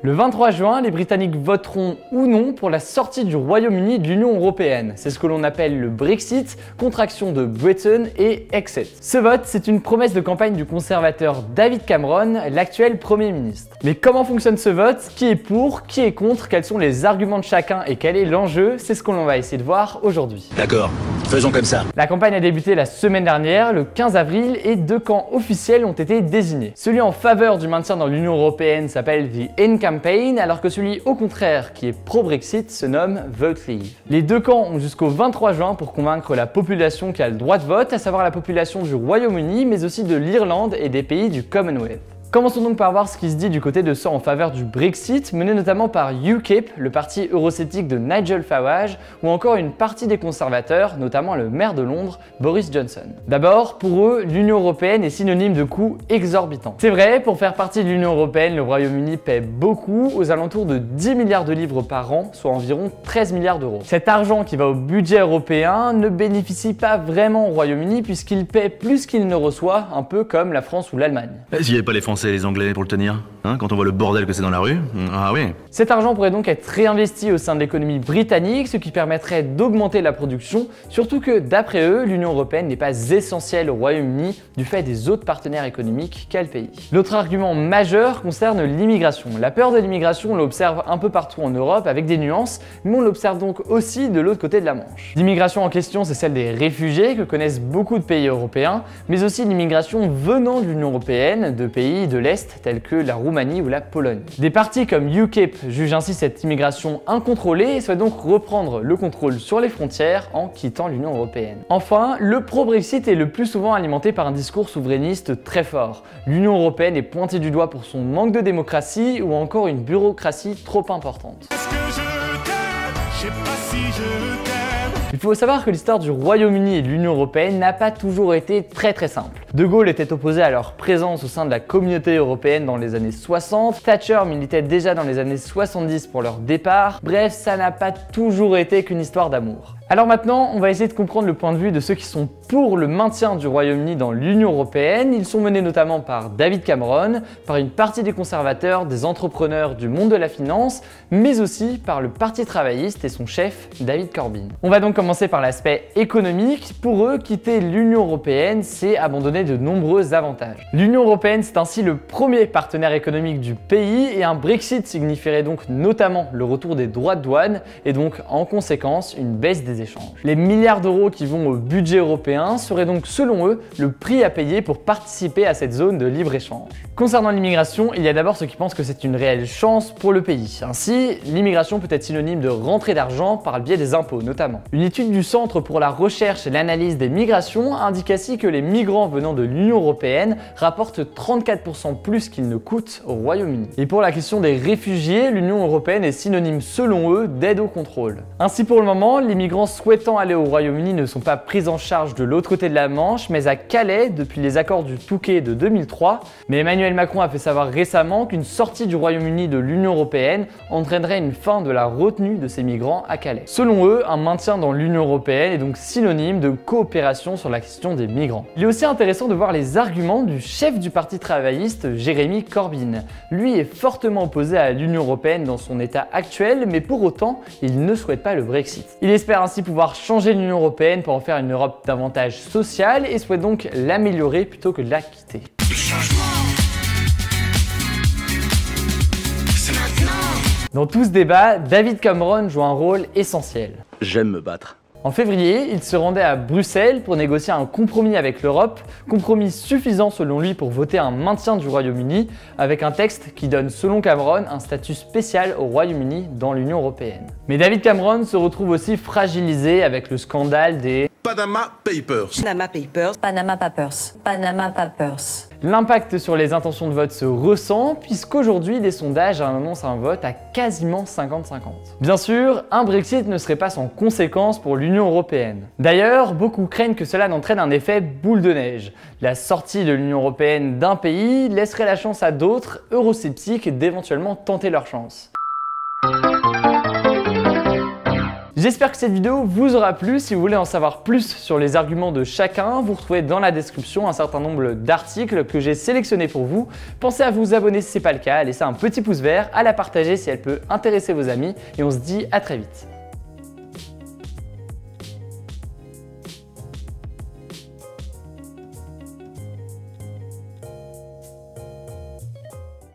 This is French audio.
Le 23 juin, les Britanniques voteront ou non pour la sortie du Royaume-Uni de l'Union Européenne. C'est ce que l'on appelle le Brexit, contraction de Britain et Exit. Ce vote, c'est une promesse de campagne du conservateur David Cameron, l'actuel Premier ministre. Mais comment fonctionne ce vote? Qui est pour? Qui est contre? Quels sont les arguments de chacun et quel est l'enjeu? C'est ce que l'on va essayer de voir aujourd'hui. D'accord, faisons comme ça. La campagne a débuté la semaine dernière, le 15 avril, et deux camps officiels ont été désignés. Celui en faveur du maintien dans l'Union Européenne s'appelle The In Campaign, alors que celui au contraire, qui est pro-Brexit, se nomme Vote Leave. Les deux camps ont jusqu'au 23 juin pour convaincre la population qui a le droit de vote, à savoir la population du Royaume-Uni, mais aussi de l'Irlande et des pays du Commonwealth. Commençons donc par voir ce qui se dit du côté de ceux en faveur du Brexit, mené notamment par UKIP, le parti eurosceptique de Nigel Farage, ou encore une partie des conservateurs, notamment le maire de Londres, Boris Johnson. D'abord, pour eux, l'Union Européenne est synonyme de coûts exorbitants. C'est vrai, pour faire partie de l'Union Européenne, le Royaume-Uni paie beaucoup, aux alentours de 10 milliards de livres par an, soit environ 13 milliards d'euros. Cet argent qui va au budget européen ne bénéficie pas vraiment au Royaume-Uni puisqu'il paie plus qu'il ne reçoit, un peu comme la France ou l'Allemagne. S'il n'y avait pas les Français et les Anglais pour le tenir, hein, quand on voit le bordel que c'est dans la rue, ah oui. Cet argent pourrait donc être réinvesti au sein de l'économie britannique, ce qui permettrait d'augmenter la production, surtout que d'après eux, l'Union Européenne n'est pas essentielle au Royaume-Uni du fait des autres partenaires économiques qu'a le pays. L'autre argument majeur concerne l'immigration. La peur de l'immigration, on l'observe un peu partout en Europe avec des nuances, mais on l'observe donc aussi de l'autre côté de la Manche. L'immigration en question, c'est celle des réfugiés que connaissent beaucoup de pays européens, mais aussi l'immigration venant de l'Union Européenne, de pays de l'Est tels que la Roumanie ou la Pologne. Des partis comme UKIP jugent ainsi cette immigration incontrôlée et souhaitent donc reprendre le contrôle sur les frontières en quittant l'Union Européenne. Enfin, le pro-Brexit est le plus souvent alimenté par un discours souverainiste très fort. L'Union Européenne est pointée du doigt pour son manque de démocratie ou encore une bureaucratie trop importante. Il faut savoir que l'histoire du Royaume-Uni et de l'Union Européenne n'a pas toujours été très simple. De Gaulle était opposé à leur présence au sein de la communauté européenne dans les années 60, Thatcher militait déjà dans les années 70 pour leur départ, bref, ça n'a pas toujours été qu'une histoire d'amour. Alors maintenant, on va essayer de comprendre le point de vue de ceux qui sont pour le maintien du Royaume-Uni dans l'Union Européenne. Ils sont menés notamment par David Cameron, par une partie des conservateurs, des entrepreneurs du monde de la finance, mais aussi par le Parti travailliste et son chef, David Corbyn. On va donc commencer par l'aspect économique. Pour eux, quitter l'Union Européenne, c'est abandonner de nombreux avantages. L'Union Européenne, c'est ainsi le premier partenaire économique du pays et un Brexit signifierait donc notamment le retour des droits de douane et donc en conséquence une baisse des échanges. Les milliards d'euros qui vont au budget européen seraient donc selon eux le prix à payer pour participer à cette zone de libre-échange. Concernant l'immigration, il y a d'abord ceux qui pensent que c'est une réelle chance pour le pays. Ainsi, l'immigration peut être synonyme de rentrée d'argent par le biais des impôts notamment. Une étude du Centre pour la recherche et l'analyse des migrations indique ainsi que les migrants venant de l'Union Européenne rapportent 34% plus qu'ils ne coûtent au Royaume-Uni. Et pour la question des réfugiés, l'Union Européenne est synonyme selon eux d'aide au contrôle. Ainsi pour le moment, les migrants souhaitant aller au Royaume-Uni ne sont pas pris en charge de l'autre côté de la Manche, mais à Calais depuis les accords du Touquet de 2003. Mais Emmanuel Macron a fait savoir récemment qu'une sortie du Royaume-Uni de l'Union Européenne entraînerait une fin de la retenue de ces migrants à Calais. Selon eux, un maintien dans l'Union Européenne est donc synonyme de coopération sur la question des migrants. Il est aussi intéressant de voir les arguments du chef du Parti travailliste, Jeremy Corbyn. Lui est fortement opposé à l'Union Européenne dans son état actuel, mais pour autant, il ne souhaite pas le Brexit. Il espère ainsi pouvoir changer l'Union Européenne pour en faire une Europe davantage sociale et souhaite donc l'améliorer plutôt que de la quitter. Dans tout ce débat, David Cameron joue un rôle essentiel. J'aime me battre. En février, il se rendait à Bruxelles pour négocier un compromis avec l'Europe, compromis suffisant selon lui pour voter un maintien du Royaume-Uni, avec un texte qui donne selon Cameron un statut spécial au Royaume-Uni dans l'Union Européenne. Mais David Cameron se retrouve aussi fragilisé avec le scandale des Panama Papers. Panama Papers. Panama Papers. Panama Papers. L'impact sur les intentions de vote se ressent puisqu'aujourd'hui des sondages annoncent un vote à quasiment 50-50. Bien sûr, un Brexit ne serait pas sans conséquences pour l'Union Européenne. D'ailleurs, beaucoup craignent que cela n'entraîne un effet boule de neige. La sortie de l'Union Européenne d'un pays laisserait la chance à d'autres eurosceptiques d'éventuellement tenter leur chance. J'espère que cette vidéo vous aura plu. Si vous voulez en savoir plus sur les arguments de chacun, vous retrouvez dans la description un certain nombre d'articles que j'ai sélectionnés pour vous. Pensez à vous abonner si ce n'est pas le cas, à laisser un petit pouce vert, à la partager si elle peut intéresser vos amis et on se dit à très vite.